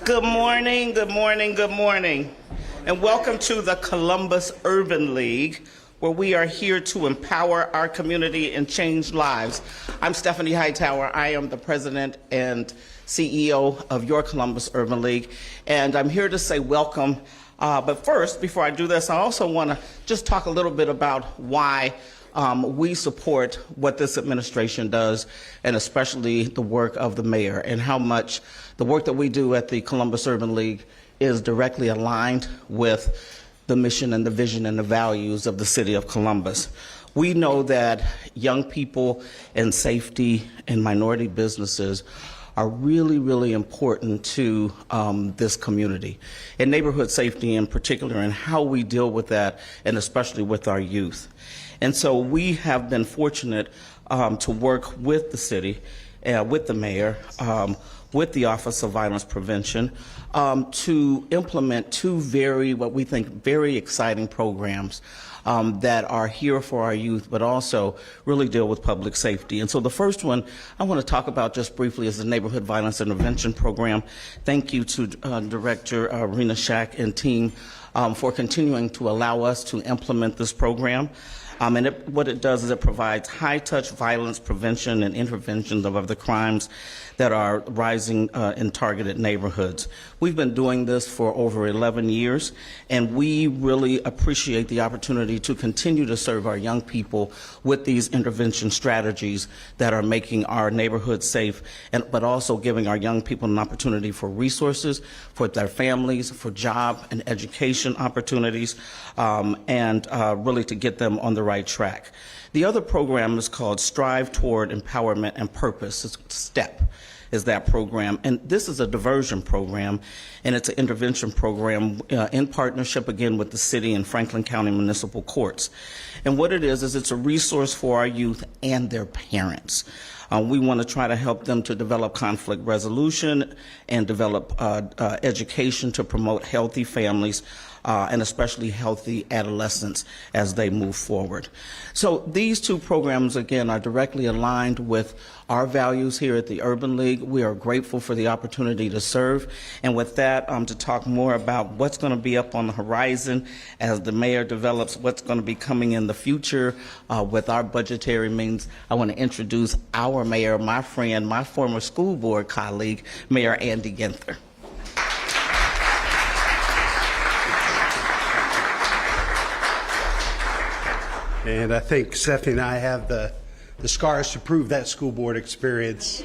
Good morning, good morning, good morning, and welcome to the Columbus Urban League, where we are here to empower our community and change lives. I'm Stephanie Hightower. I am the president and CEO of your Columbus Urban League, and I'm here to say welcome. But first, before I do this, I also want to just talk a little bit about why we support what this administration does, and especially the work of the mayor, and how much the work that we do at the Columbus Urban League is directly aligned with the mission and the vision and the values of the city of Columbus. We know that young people and safety and minority businesses are really, really important to this community, and neighborhood safety in particular, and how we deal with that, and especially with our youth. And so we have been fortunate to work with the city, with the mayor, with the Office of Violence Prevention, to implement two what we think, very exciting programs that are here for our youth, but also really deal with public safety. And so the first one I want to talk about just briefly is the Neighborhood Violence Intervention Program. Thank you to Director Rena Shack and team for continuing to allow us to implement this program. And what it does is it provides high-touch violence prevention and intervention of the crimes that are rising in targeted neighborhoods. We've been doing this for over 11 years, and we really appreciate the opportunity to continue to serve our young people with these intervention strategies that are making our neighborhoods safe, but also giving our young people an opportunity for resources, for their families, for job and education opportunities, and really to get them on the right track. The other program is called Strive Toward Empowerment and Purpose. It's STEP is that program, and this is a diversion program, and it's an intervention program in partnership again with the city and Franklin County Municipal Courts. And what it is it's a resource for our youth and their parents. We want to try to help them to develop conflict resolution and develop education to promote healthy families and especially healthy adolescents as they move forward. So these two programs, again, are directly aligned with our values here at the Urban League. We are grateful for the opportunity to serve. And with that, to talk more about what's going to be up on the horizon as the mayor develops what's going to be coming in the future with our budgetary means, I want to introduce our mayor, my friend, my former school board colleague, Mayor Andrew Ginther. And I think Stephanie and I have the scars to prove that school board experience.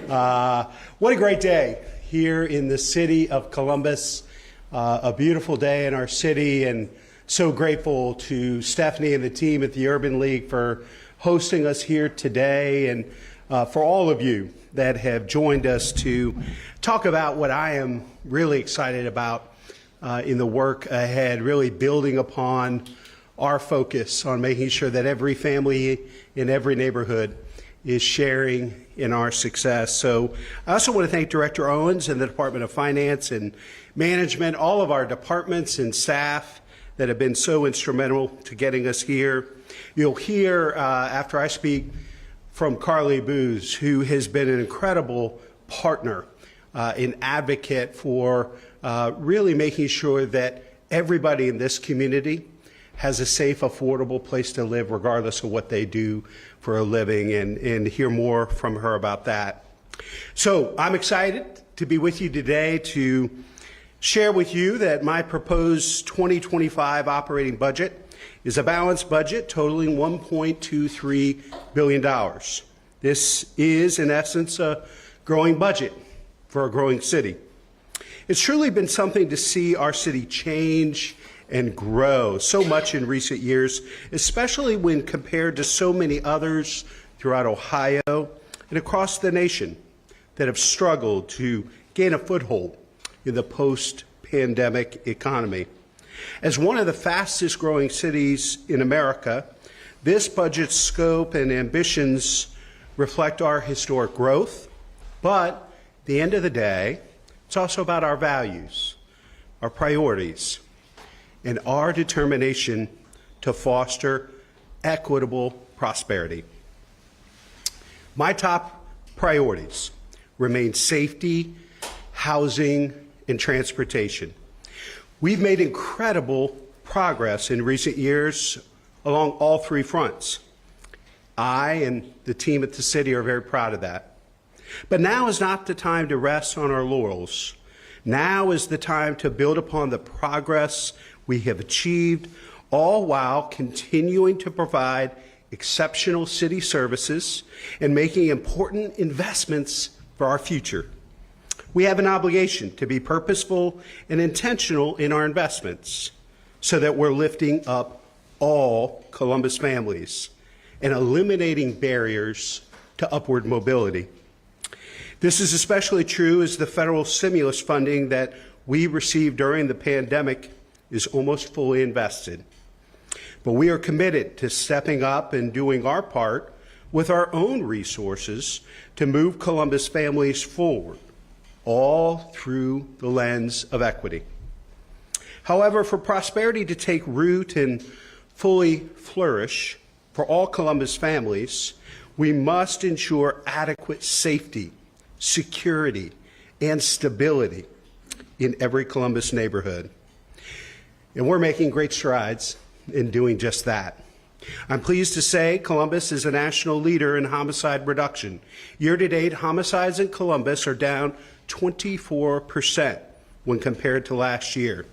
What a great day here in the city of Columbus. A beautiful day in our city, and so grateful to Stephanie and the team at the Urban League for hosting us here today, and for all of you that have joined us to talk about what I am really excited about in the work ahead, really building upon our focus on making sure that every family in every neighborhood is sharing in our success. So I also want to thank Director Owens and the Department of Finance and Management, all of our departments and staff that have been so instrumental to getting us here. You'll hear after I speak from Carly Booz, who has been an incredible partner, an advocate for really making sure that everybody in this community has a safe, affordable place to live regardless of what they do for a living, and hear more from her about that. So I'm excited to be with you today to share with you that my proposed 2025 operating budget is a balanced budget totaling $1.23 billion. This is, in essence, a growing budget for a growing city. It's truly been something to see our city change and grow so much in recent years, especially when compared to so many others throughout Ohio and across the nation that have struggled to gain a foothold in the post-pandemic economy. As one of the fastest growing cities in America, this budget's scope and ambitions reflect our historic growth, but at the end of the day, it's also about our values, our priorities, and our determination to foster equitable prosperity. My top priorities remain safety, housing, and transportation. We've made incredible progress in recent years along all three fronts. I and the team at the city are very proud of that. But now is not the time to rest on our laurels. Now is the time to build upon the progress we have achieved, all while continuing to provide exceptional city services and making important investments for our future. We have an obligation to be purposeful and intentional in our investments so that we're lifting up all Columbus families and eliminating barriers to upward mobility. This is especially true as the federal stimulus funding that we received during the pandemic is almost fully invested. But we are committed to stepping up and doing our part with our own resources to move Columbus families forward, all through the lens of equity. However, for prosperity to take root and fully flourish for all Columbus families, we must ensure adequate safety, security, and stability in every Columbus neighborhood. And we're making great strides in doing just that. I'm pleased to say Columbus is a national leader in homicide reduction. Year-to-date, homicides in Columbus are down 24% when compared to last year.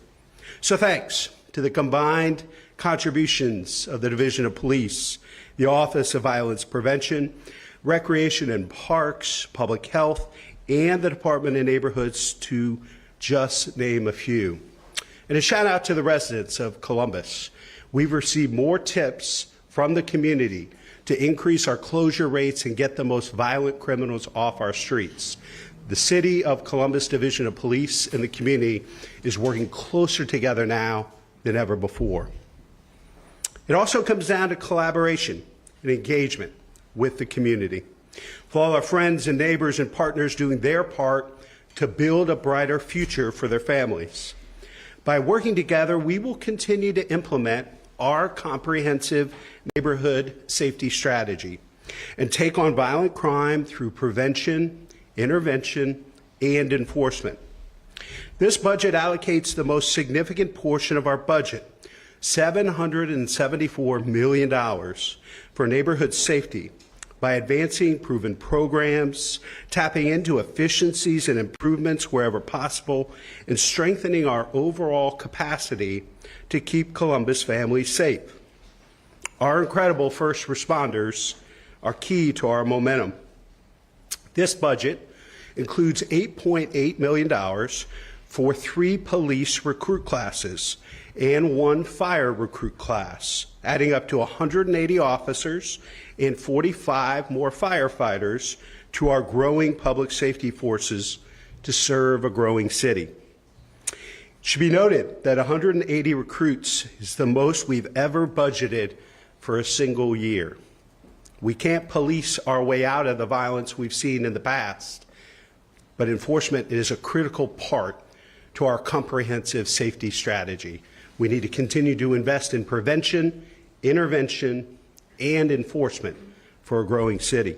So thanks to the combined contributions of the Division of Police, the Office of Violence Prevention, Recreation and Parks, Public Health, and the Department of Neighborhoods, to just name a few. And a shout out to the residents of Columbus. We've received more tips from the community to increase our closure rates and get the most violent criminals off our streets. The City of Columbus Division of Police and the community is working closer together now than ever before. It also comes down to collaboration and engagement with the community. For all our friends and neighbors and partners doing their part to build a brighter future for their families. By working together, we will continue to implement our comprehensive neighborhood safety strategy and take on violent crime through prevention, intervention, and enforcement. This budget allocates the most significant portion of our budget, $774 million, for neighborhood safety by advancing proven programs, tapping into efficiencies and improvements wherever possible, and strengthening our overall capacity to keep Columbus families safe. Our incredible first responders are key to our momentum. This budget includes $8.8 million for 3 police recruit classes and 1 fire recruit class, adding up to 180 officers and 45 more firefighters to our growing public safety forces to serve a growing city. It should be noted that 180 recruits is the most we've ever budgeted for a single year. We can't police our way out of the violence we've seen in the past, but enforcement is a critical part to our comprehensive safety strategy. We need to continue to invest in prevention, intervention, and enforcement for a growing city.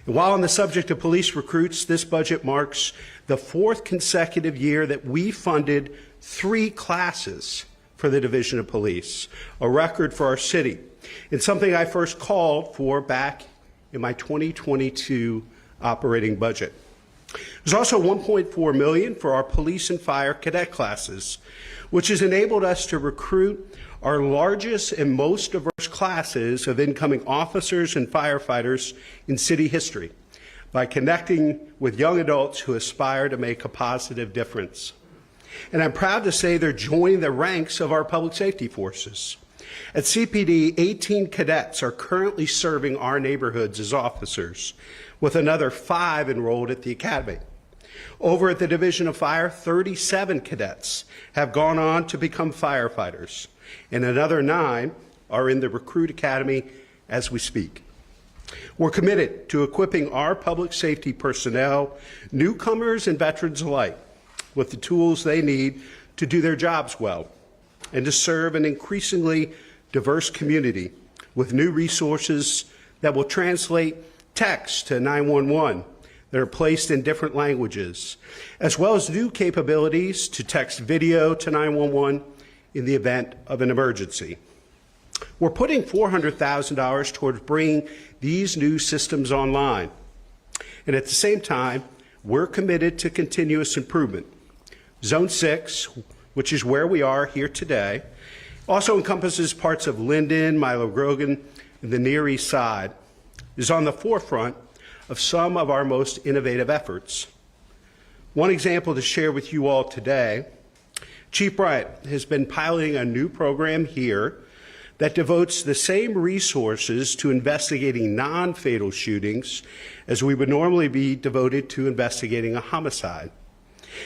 And while on the subject of police recruits, this budget marks the 4th consecutive year that we funded 3 classes for the Division of Police, a record for our city, and something I first called for back in my 2022 operating budget. There's also $1.4 million for our police and fire cadet classes, which has enabled us to recruit our largest and most diverse classes of incoming officers and firefighters in city history by connecting with young adults who aspire to make a positive difference. And I'm proud to say they're joining the ranks of our public safety forces. At CPD, 18 cadets are currently serving our neighborhoods as officers, with another 5 enrolled at the academy. Over at the Division of Fire, 37 cadets have gone on to become firefighters, and another 9 are in the Recruit Academy as we speak. We're committed to equipping our public safety personnel, newcomers and veterans alike, with the tools they need to do their jobs well and to serve an increasingly diverse community with new resources that will translate text to 911, that are placed in different languages, as well as new capabilities to text video to 911 in the event of an emergency. We're putting $400,000 towards bringing these new systems online. And at the same time, we're committed to continuous improvement. Zone 6, which is where we are here today, also encompasses parts of Linden, Milo Grogan, and the Near East Side, is on the forefront of some of our most innovative efforts. One example to share with you all today, Chief Bryant has been piloting a new program here that devotes the same resources to investigating non-fatal shootings as we would normally be devoted to investigating a homicide.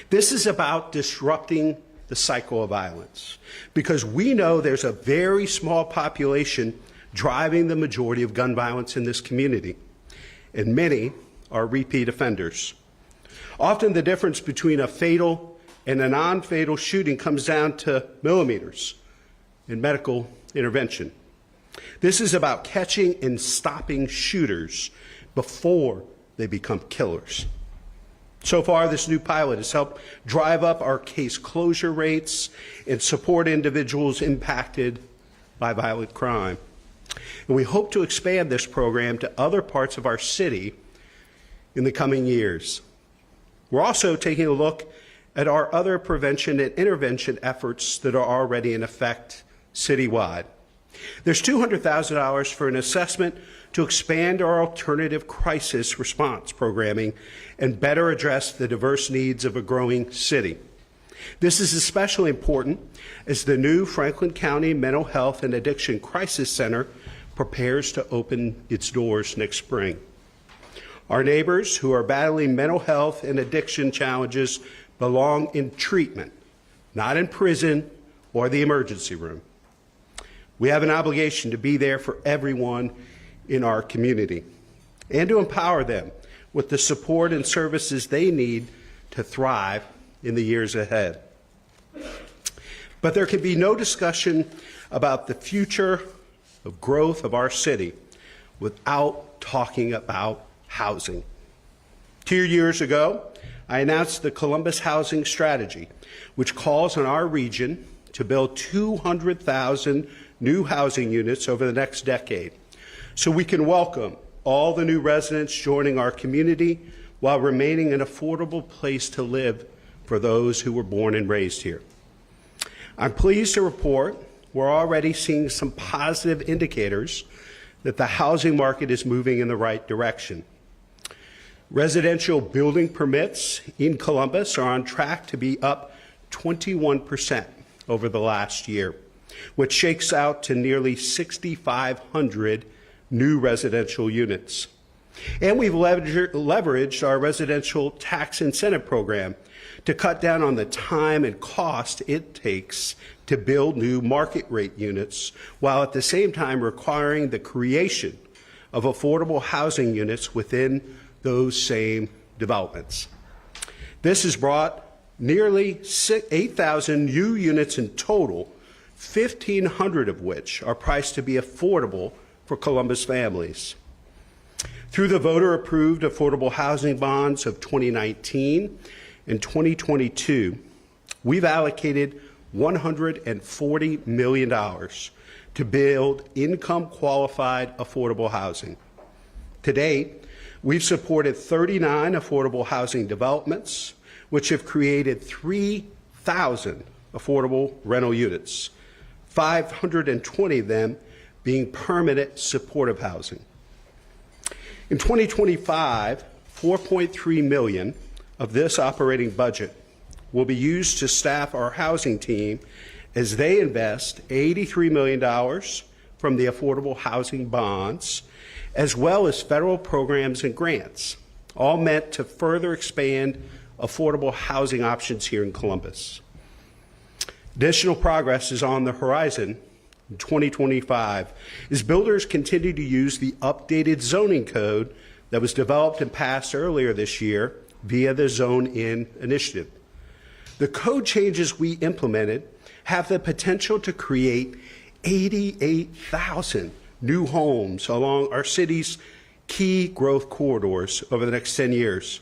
This is about disrupting the cycle of violence because we know there's a very small population driving the majority of gun violence in this community, and many are repeat offenders. Often the difference between a fatal and a non-fatal shooting comes down to millimeters in medical intervention. This is about catching and stopping shooters before they become killers. So far, this new pilot has helped drive up our case closure rates and support individuals impacted by violent crime. And we hope to expand this program to other parts of our city in the coming years. We're also taking a look at our other prevention and intervention efforts that are already in effect citywide. There's $200,000 for an assessment to expand our alternative crisis response programming and better address the diverse needs of a growing city. This is especially important as the new Franklin County Mental Health and Addiction Crisis Center prepares to open its doors next spring. Our neighbors who are battling mental health and addiction challenges belong in treatment, not in prison or the emergency room. We have an obligation to be there for everyone in our community and to empower them with the support and services they need to thrive in the years ahead. But there can be no discussion about the future of growth of our city without talking about housing. 2 years ago, I announced the Columbus Housing Strategy, which calls on our region to build 200,000 new housing units over the next decade, so we can welcome all the new residents joining our community while remaining an affordable place to live for those who were born and raised here. I'm pleased to report we're already seeing some positive indicators that the housing market is moving in the right direction. Residential building permits in Columbus are on track to be up 21% over the last year, which shakes out to nearly 6,500 new residential units. And we've leveraged our residential tax incentive program to cut down on the time and cost it takes to build new market rate units, while at the same time requiring the creation of affordable housing units within those same developments. This has brought nearly 8,000 new units in total, 1,500 of which are priced to be affordable for Columbus families. Through the voter-approved affordable housing bonds of 2019 and 2022, we've allocated $140 million to build income-qualified affordable housing. To date, we've supported 39 affordable housing developments, which have created 3,000 affordable rental units, 520 of them being permanent supportive housing. In 2025, $4.3 million of this operating budget will be used to staff our housing team as they invest $83 million from the affordable housing bonds, as well as federal programs and grants, all meant to further expand affordable housing options here in Columbus. Additional progress is on the horizon in 2025 as builders continue to use the updated zoning code that was developed and passed earlier this year via the Zone In initiative. The code changes we implemented have the potential to create 88,000 new homes along our city's key growth corridors over the next 10 years.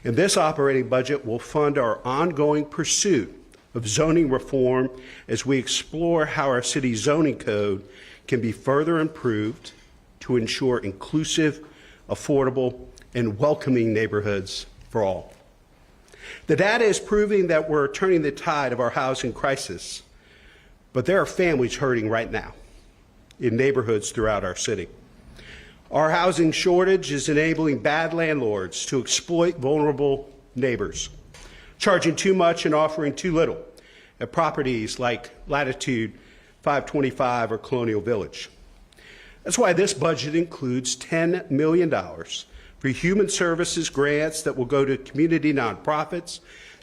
And this operating budget will fund our ongoing pursuit of zoning reform as we explore how our city's zoning code can be further improved to ensure inclusive, affordable, and welcoming neighborhoods for all. The data is proving that we're turning the tide of our housing crisis, but there are families hurting right now in neighborhoods throughout our city. Our housing shortage is enabling bad landlords to exploit vulnerable neighbors, charging too much and offering too little at properties like Latitude 525 or Colonial Village. That's why this budget includes $10 million for human services grants that will go to community nonprofits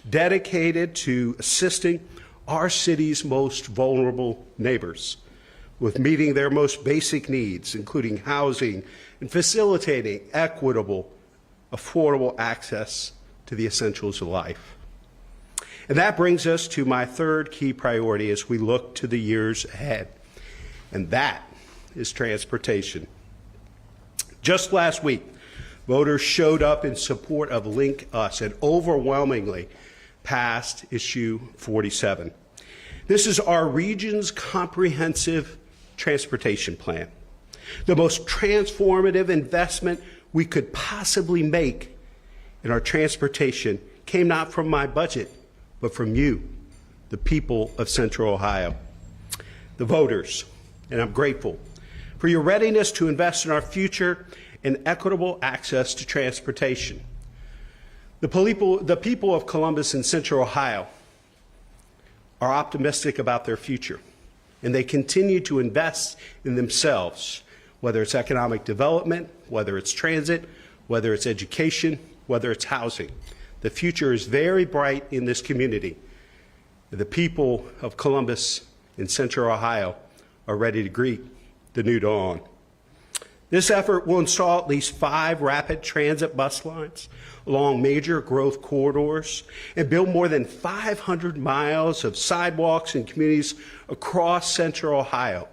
dedicated to assisting our city's most vulnerable neighbors with meeting their most basic needs, including housing and facilitating equitable, affordable access to the essentials of life. And that brings us to my third key priority as we look to the years ahead, and that is transportation. Just last week, voters showed up in support of Link Us and overwhelmingly passed Issue 47. This is our region's comprehensive transportation plan, the most transformative investment we could possibly make in our transportation came not from my budget, but from you, the people of Central Ohio, the voters, and I'm grateful for your readiness to invest in our future and equitable access to transportation. The people of Columbus and Central Ohio are optimistic about their future, and they continue to invest in themselves, whether it's economic development, whether it's transit, whether it's education, whether it's housing. The future is very bright in this community. The people of Columbus and Central Ohio are ready to greet the new dawn. This effort will install at least 5 rapid transit bus lines along major growth corridors and build more than 500 miles of sidewalks in communities across Central Ohio.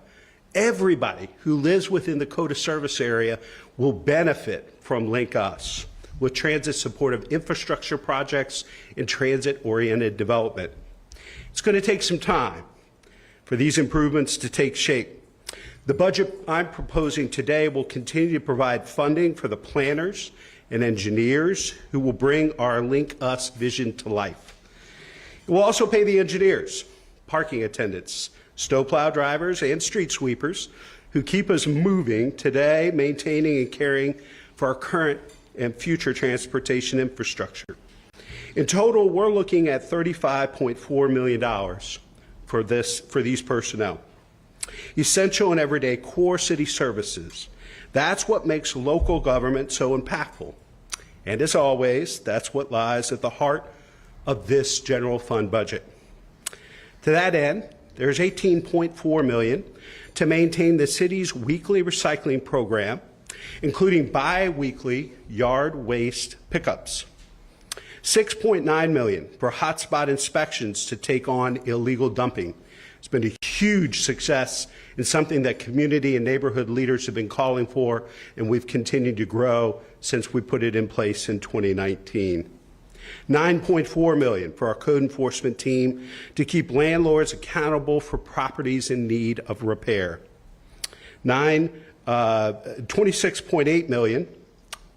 Everybody who lives within the COTA service area will benefit from Link Us with transit-supportive infrastructure projects and transit-oriented development. It's going to take some time for these improvements to take shape. The budget I'm proposing today will continue to provide funding for the planners and engineers who will bring our Link Us vision to life. It will also pay the engineers, parking attendants, snowplow drivers, and street sweepers who keep us moving today, maintaining and caring for our current and future transportation infrastructure. In total, we're looking at $35.4 million for these personnel. Essential and everyday core city services. That's what makes local government so impactful. And as always, that's what lies at the heart of this general fund budget. To that end, there's $18.4 million to maintain the city's weekly recycling program, including bi-weekly yard waste pickups. $6.9 million for hotspot inspections to take on illegal dumping. It's been a huge success and something that community and neighborhood leaders have been calling for, and we've continued to grow since we put it in place in 2019. $9.4 million for our code enforcement team to keep landlords accountable for properties in need of repair. $26.8 million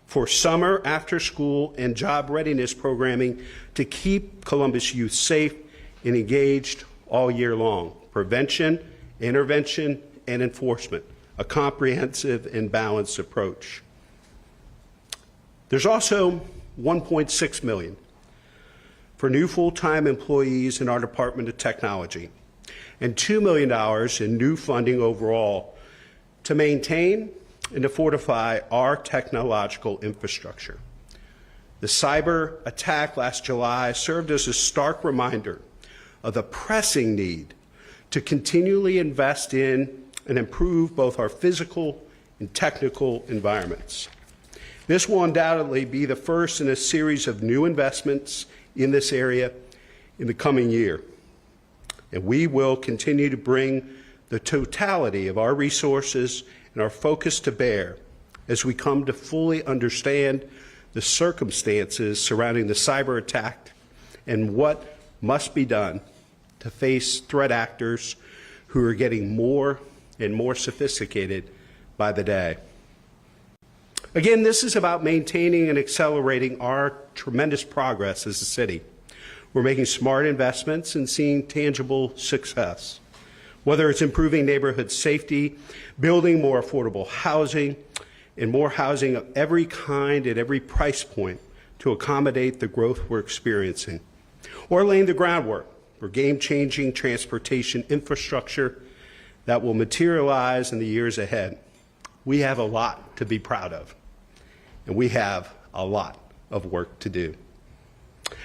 for summer, after school, and job readiness programming to keep Columbus youth safe and engaged all year long. Prevention, intervention, and enforcement, a comprehensive and balanced approach. There's also $1.6 million for new full-time employees in our Department of Technology and $2 million in new funding overall to maintain and to fortify our technological infrastructure. The cyber attack last July served as a stark reminder of the pressing need to continually invest in and improve both our physical and technical environments. This will undoubtedly be the first in a series of new investments in this area in the coming year. And we will continue to bring the totality of our resources and our focus to bear as we come to fully understand the circumstances surrounding the cyber attack and what must be done to face threat actors who are getting more and more sophisticated by the day. Again, this is about maintaining and accelerating our tremendous progress as a city. We're making smart investments and seeing tangible success. Whether it's improving neighborhood safety, building more affordable housing, and more housing of every kind at every price point to accommodate the growth we're experiencing, or laying the groundwork for game-changing transportation infrastructure that will materialize in the years ahead. We have a lot to be proud of, and we have a lot of work to do.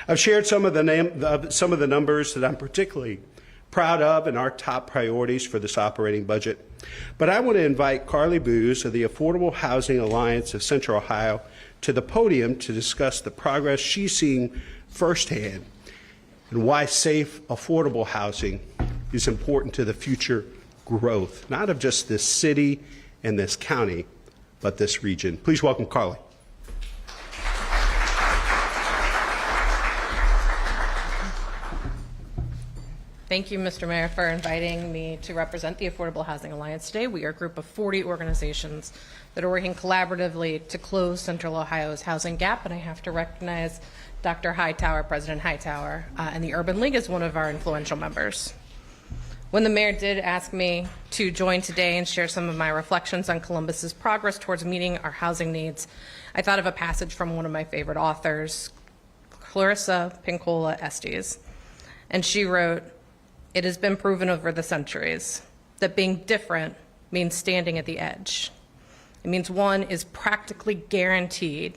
I've shared some of the numbers that I'm particularly proud of and our top priorities for this operating budget. But I want to invite Carly Booz of the Affordable Housing Alliance of Central Ohio to the podium to discuss the progress she's seeing firsthand and why safe, affordable housing is important to the future growth, not of just this city and this county, but this region. Please welcome Carly. Thank you, Mr. Mayor, for inviting me to represent the Affordable Housing Alliance today. We are a group of 40 organizations that are working collaboratively to close Central Ohio's housing gap, and I have to recognize Dr. Hightower, President Hightower, and the Urban League is one of our influential members. When the mayor did ask me to join today and share some of my reflections on Columbus's progress towards meeting our housing needs, I thought of a passage from one of my favorite authors, Clarissa Pinkola Estes, and she wrote, "It has been proven over the centuries that being different means standing at the edge. It means one is practically guaranteed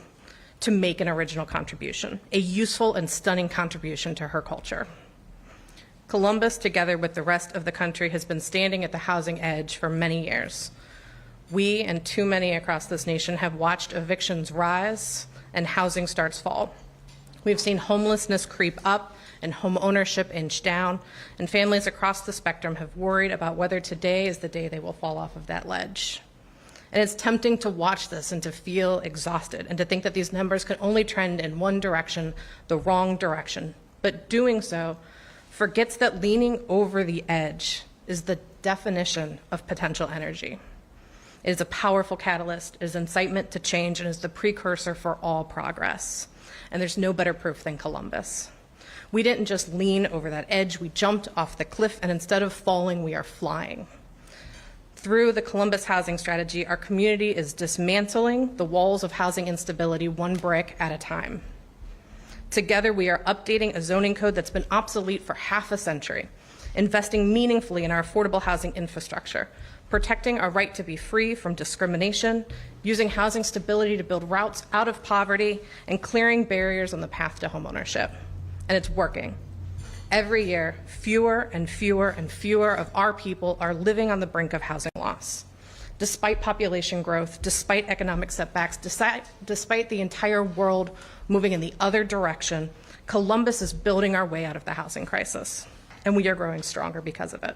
to make an original contribution, a useful and stunning contribution to her culture." Columbus, together with the rest of the country, has been standing at the housing edge for many years. We and too many across this nation have watched evictions rise and housing starts fall. We've seen homelessness creep up and home ownership inch down, and families across the spectrum have worried about whether today is the day they will fall off of that ledge. And it's tempting to watch this and to feel exhausted and to think that these numbers can only trend in one direction, the wrong direction. But doing so forgets that leaning over the edge is the definition of potential energy. It is a powerful catalyst, it is incitement to change, and is the precursor for all progress. And there's no better proof than Columbus. We didn't just lean over that edge, we jumped off the cliff, and instead of falling, we are flying. Through the Columbus housing strategy, our community is dismantling the walls of housing instability one brick at a time. Together, we are updating a zoning code that's been obsolete for half a century, investing meaningfully in our affordable housing infrastructure, protecting our right to be free from discrimination, using housing stability to build routes out of poverty, and clearing barriers on the path to homeownership. And it's working. Every year, fewer and fewer and fewer of our people are living on the brink of housing loss. Despite population growth, despite economic setbacks, despite the entire world moving in the other direction, Columbus is building our way out of the housing crisis, and we are growing stronger because of it.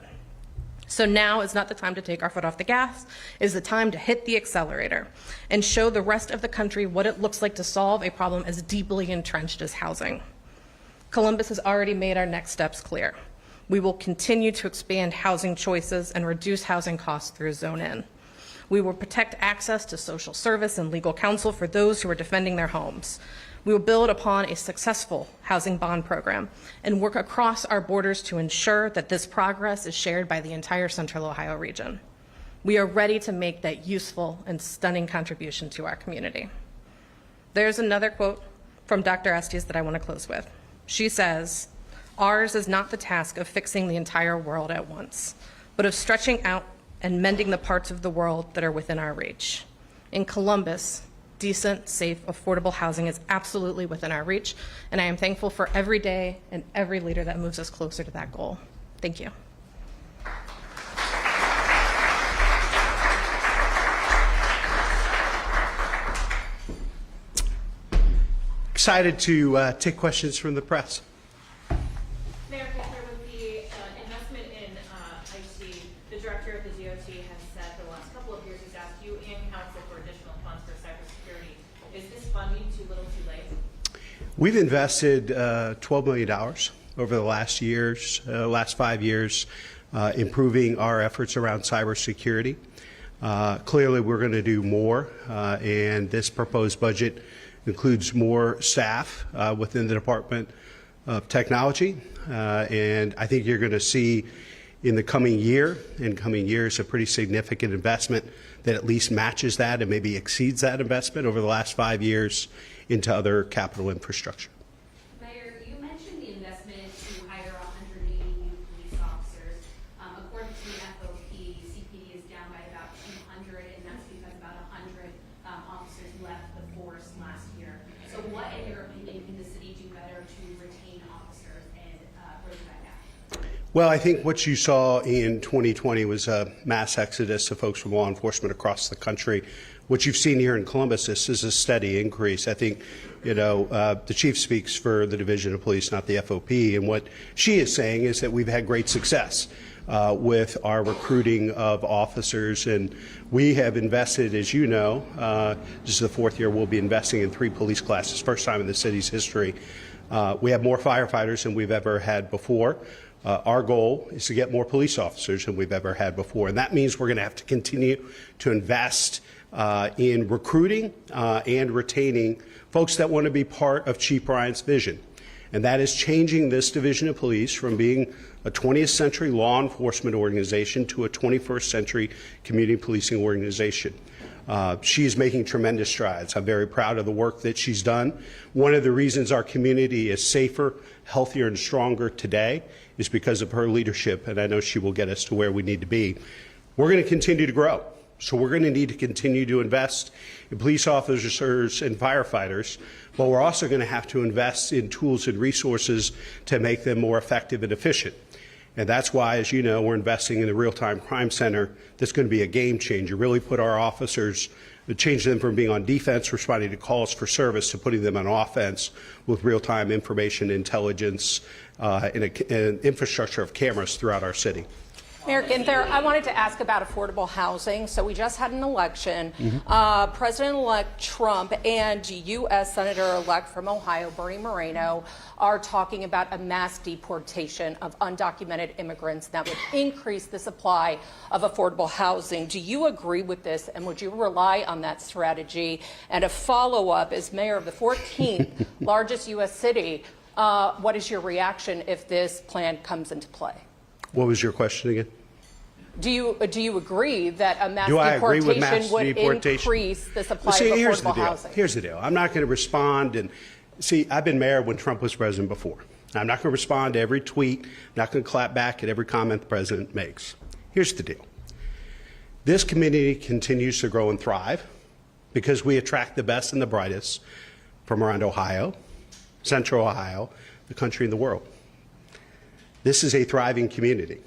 So now is not the time to take our foot off the gas, it is the time to hit the accelerator and show the rest of the country what it looks like to solve a problem as deeply entrenched as housing. Columbus has already made our next steps clear. We will continue to expand housing choices and reduce housing costs through Zone In. We will protect access to social service and legal counsel for those who are defending their homes. We will build upon a successful housing bond program and work across our borders to ensure that this progress is shared by the entire Central Ohio region. We are ready to make that useful and stunning contribution to our community. There's another quote from Dr. Estes that I want to close with. She says, "Ours is not the task of fixing the entire world at once, but of stretching out and mending the parts of the world that are within our reach." In Columbus, decent, safe, affordable housing is absolutely within our reach, and I am thankful for every day and every leader that moves us closer to that goal. Thank you. Excited to take questions from the press. Mayor Ginther, with the investment in IT, the director of the DOT has said for the last couple of years he's asked you and council for additional funds to Is this funding too little too late? We've invested $12 million over the last 5 years, improving our efforts around cybersecurity. Clearly, we're going to do more, and this proposed budget includes more staff within the Department of Technology, and I think you're going to see in the coming years, a pretty significant investment that at least matches that and maybe exceeds that investment over the last 5 years into other capital infrastructure. Mayor, you mentioned the investment to hire 180 new police officers. According to the FOP, CPD is down by about 200, and that's because about 100 officers left the force last year. So what, in your opinion, can the city do better to retain officers and bridge that gap? Well, I think what you saw in 2020 was a mass exodus of folks from law enforcement across the country. What you've seen here in Columbus, this is a steady increase. I think, the chief speaks for the Division of Police, not the FOP, and what she is saying is that we've had great success with our recruiting of officers, and we have invested, as you know, this is the 4th year we'll be investing in 3 police classes, first time in the city's history. We have more firefighters than we've ever had before. Our goal is to get more police officers than we've ever had before, and that means we're going to have to continue to invest in recruiting and retaining folks that want to be part of Chief Bryant's vision, and that is changing this Division of Police from being a 20th century law enforcement organization to a 21st century community policing organization. She is making tremendous strides. I'm very proud of the work that she's done. One of the reasons our community is safer, healthier, and stronger today is because of her leadership, and I know she will get us to where we need to be. We're going to continue to grow, so we're going to need to continue to invest in police officers and firefighters, but we're also going to have to invest in tools and resources to make them more effective and efficient. And that's why, as you know, we're investing in the Real-Time Crime Center. That's going to be a game changer, really put our officers, change them from being on defense, responding to calls for service, to putting them on offense with real-time information intelligence and an infrastructure of cameras throughout our city. Mayor Ginther, I wanted to ask about affordable housing. So we just had an election. President-elect Trump and U.S. Senator-elect from Ohio, Bernie Moreno, are talking about a mass deportation of undocumented immigrants that would increase the supply of affordable housing. Do you agree with this, and would you rely on that strategy? And a follow-up, as mayor of the 14th largest U.S. city, what is your reaction if this plan comes into play? What was your question again? Do you agree that a mass deportation would increase the supply of affordable housing? Here's the deal. I'm not going to respond. And see, I've been mayor when Trump was president before. I'm not going to respond to every tweet. I'm not going to clap back at every comment the president makes. Here's the deal. This community continues to grow and thrive because we attract the best and the brightest from around Ohio, Central Ohio, the country, and the world. This is a thriving community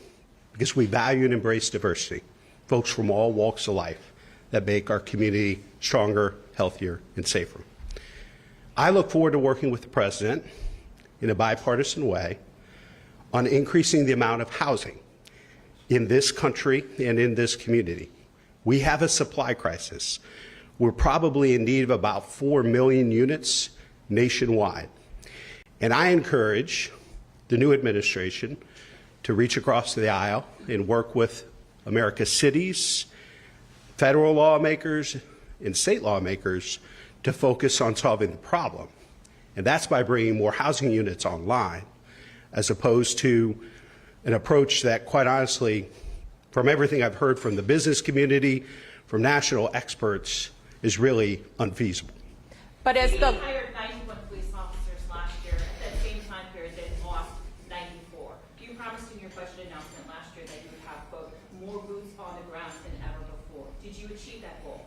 because we value and embrace diversity, folks from all walks of life that make our community stronger, healthier, and safer. I look forward to working with the president in a bipartisan way on increasing the amount of housing in this country and in this community. We have a supply crisis. We're probably in need of about 4 million units nationwide. And I encourage the new administration to reach across the aisle and work with America's cities, federal lawmakers, and state lawmakers to focus on solving the problem. And that's by bringing more housing units online, as opposed to an approach that, quite honestly, from everything I've heard from the business community, from national experts, is really unfeasible. But as You the hired 91 police officers last year. At that same time period, they lost 94. You promised in your budget announcement last year that you would have, quote, more boots on the ground than ever before. Did you achieve that goal?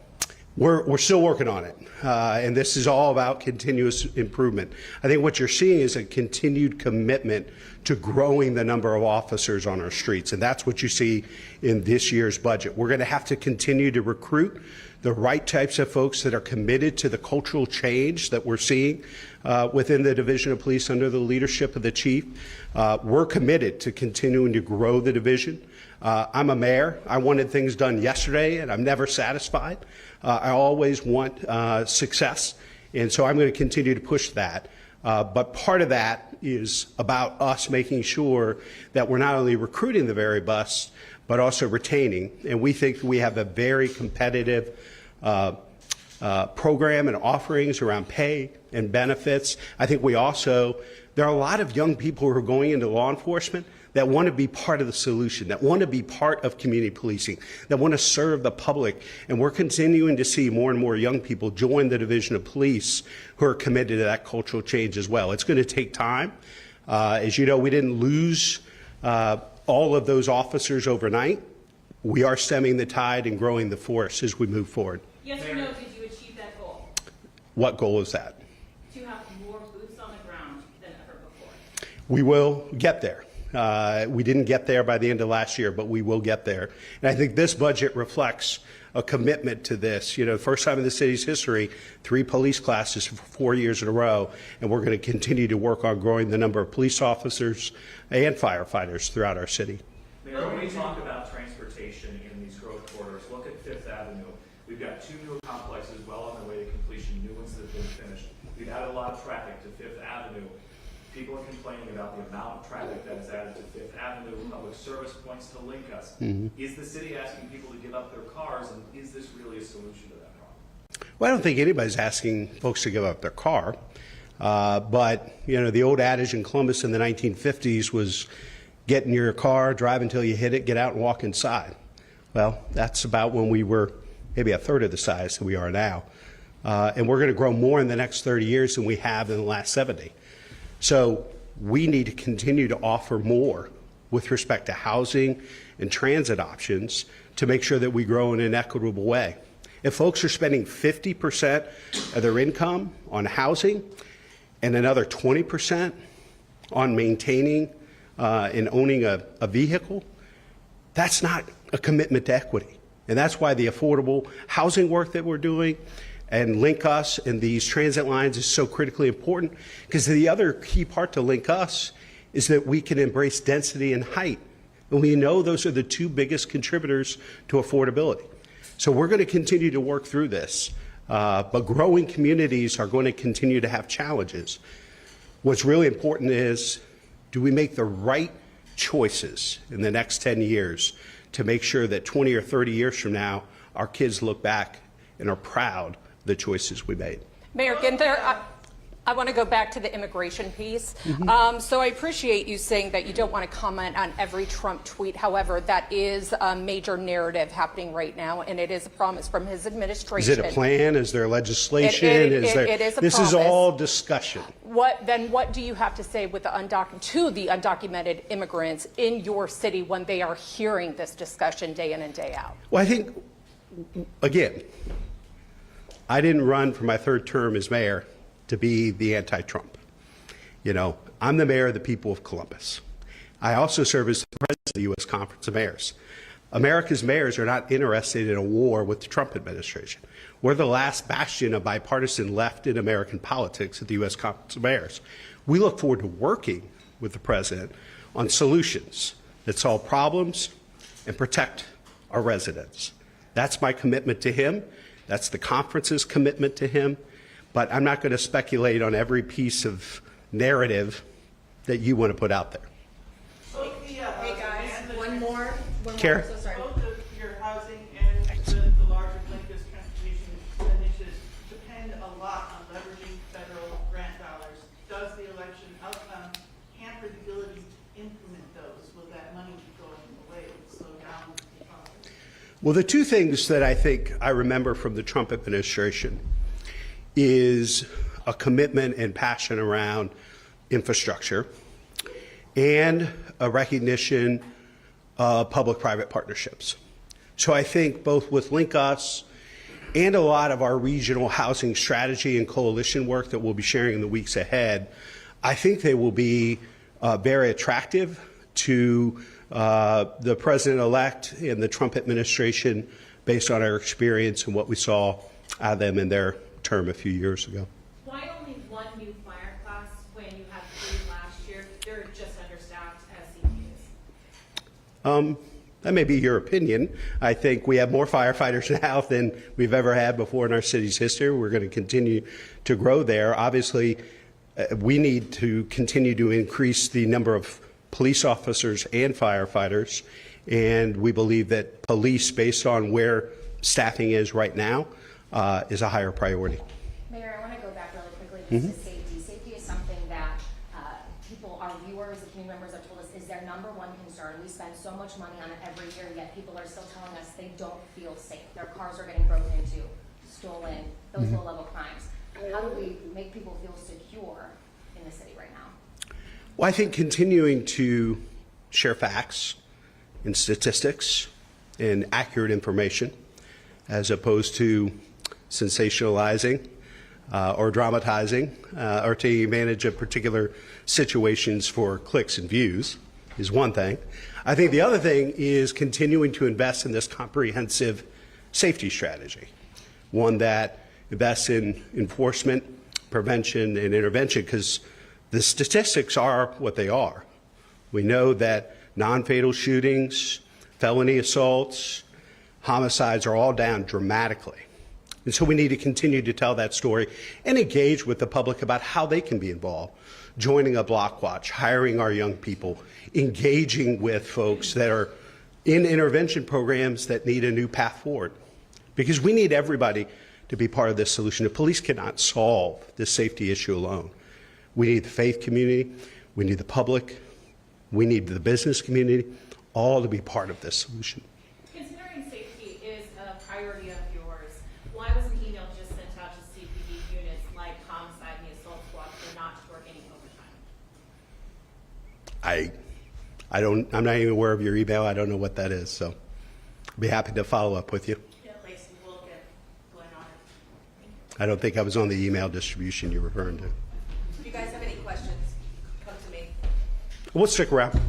We're still working on it, and this is all about continuous improvement. I think what you're seeing is a continued commitment to growing the number of officers on our streets. And that's what you see in this year's budget. We're going to have to continue to recruit the right types of folks that are committed to the cultural change that we're seeing within the Division of Police under the leadership of the chief. We're committed to continuing to grow the division. I'm a mayor. I wanted things done yesterday, and I'm never satisfied. I always want success, and so I'm going to continue to push that. But part of that is about us making sure that we're not only recruiting the very best, but also retaining. And we think we have a very competitive program and offerings around pay and benefits. I think there are a lot of young people who are going into law enforcement that want to be part of the solution, that want to be part of community policing, that want to serve the public. And we're continuing to see more and more young people join the Division of Police who are committed to that cultural change as well. It's going to take time. As you know, we didn't lose all of those officers overnight. We are stemming the tide and growing the force as we move forward. Yes or no, did you achieve that goal? What goal is that? To have more boots on the ground than ever before. We will get there. We didn't get there by the end of last year, but we will get there. And I think this budget reflects a commitment to this. You know, first time in the city's history, 3 police classes for 4 years in a row, and we're going to continue to work on growing the number of police officers and firefighters throughout our city. Mayor, when we talk about transportation in these growth corridors, look at Fifth Avenue. We've got 2 new complexes well on their way to completion, new ones that have been finished. We've added a lot of traffic to Fifth Avenue. People are complaining about the amount of traffic that is added to Fifth Avenue, public service points to link us. Is the city asking people to give up their cars, and is this really a solution to that problem? Well, I don't think anybody's asking folks to give up their car. But, you know, the old adage in Columbus in the 1950s was get in your car, drive until you hit it, get out and walk inside. Well, that's about when we were maybe a third of the size that we are now. And we're going to grow more in the next 30 years than we have in the last 70. So we need to continue to offer more with respect to housing and transit options to make sure that we grow in an equitable way. If folks are spending 50% of their income on housing and another 20% on maintaining and owning a vehicle, that's not a commitment to equity. And that's why the affordable housing work that we're doing and Link Us and these transit lines is so critically important, because the other key part to Link Us is that we can embrace density and height. And we know those are the 2 biggest contributors to affordability. So we're going to continue to work through this. But growing communities are going to continue to have challenges. What's really important is, do we make the right choices in the next 10 years to make sure that 20 or 30 years from now, our kids look back and are proud of the choices we made? Mayor Ginther, I want to go back to the immigration piece. So I appreciate you saying that you don't want to comment on every Trump tweet. However, that is a major narrative happening right now, and it is a promise from his administration. Is it a plan? Is there legislation? It is a This promise. is all discussion. What do you have to say with the undocumented immigrants in your city when they are hearing this discussion day in and day out? Well, I think, again, I didn't run for my 3rd term as mayor to be the anti-Trump. You know, I'm the mayor of the people of Columbus. I also serve as the president of the U.S. Conference of Mayors. America's mayors are not interested in a war with the Trump administration. We're the last bastion of bipartisan left in American politics at the U.S. Conference of Mayors. We look forward to working with the president on solutions that solve problems and protect our residents. That's my commitment to him. That's the conference's commitment to him. But I'm not going to speculate on every piece of narrative that you want to put out there. Hey guys, one more. Karen? So sorry. Both of your housing and the larger Lincoln transportation initiatives depend a lot on leveraging federal grant dollars. Does the election outcome hamper the ability to implement those? Will that money be going away? Will it slow down the process? Well, the 2 things that I think I remember from the Trump administration is a commitment and passion around infrastructure and a recognition of public-private partnerships. So I think both with Link Us and a lot of our regional housing strategy and coalition work that we'll be sharing in the weeks ahead, I think they will be very attractive to the president-elect and the Trump administration based on our experience and what we saw out of them in their term a few years ago. Why only one new fire class when you had 3 last year? They're just understaffed as CPUs. That may be your opinion. I think we have more firefighters now than we've ever had before in our city's history. We're going to continue to grow there. Obviously, we need to continue to increase the number of police officers and firefighters, and we believe that police, based on where staffing is right now, is a higher priority. Mayor, I want to go back really quickly just to safety. Safety is something that people, our viewers, the community members have told us is their number one concern. We spend so much money on it every year, yet people are still telling us they don't feel safe. Their cars are getting broken into, stolen, those low-level crimes. How do we make people feel secure in the city right now? Well, I think continuing to share facts and statistics and accurate information as opposed to sensationalizing or dramatizing or taking advantage of particular situations for clicks and views is one thing. I think the other thing is continuing to invest in this comprehensive safety strategy, one that invests in enforcement, prevention, and intervention, because the statistics are what they are. We know that non-fatal shootings, felony assaults, homicides are all down dramatically. And so we need to continue to tell that story and engage with the public about how they can be involved, joining a block watch, hiring our young people, engaging with folks that are in intervention programs that need a new path forward. Because we need everybody to be part of this solution. The police cannot solve this safety issue alone. We need the faith community, we need the public, we need the business community, all to be part of this solution. Considering safety is a priority of yours, why was an email just sent out to CPD units like homicide and the assault squad for not to work any overtime? I'm not even aware of your email. I don't know what that is, so I'd be happy to follow up with you. Yeah, Lacey, we'll get going on it. I don't think I was on the email distribution you're referring to. If you guys have any questions, come to me. We'll stick around.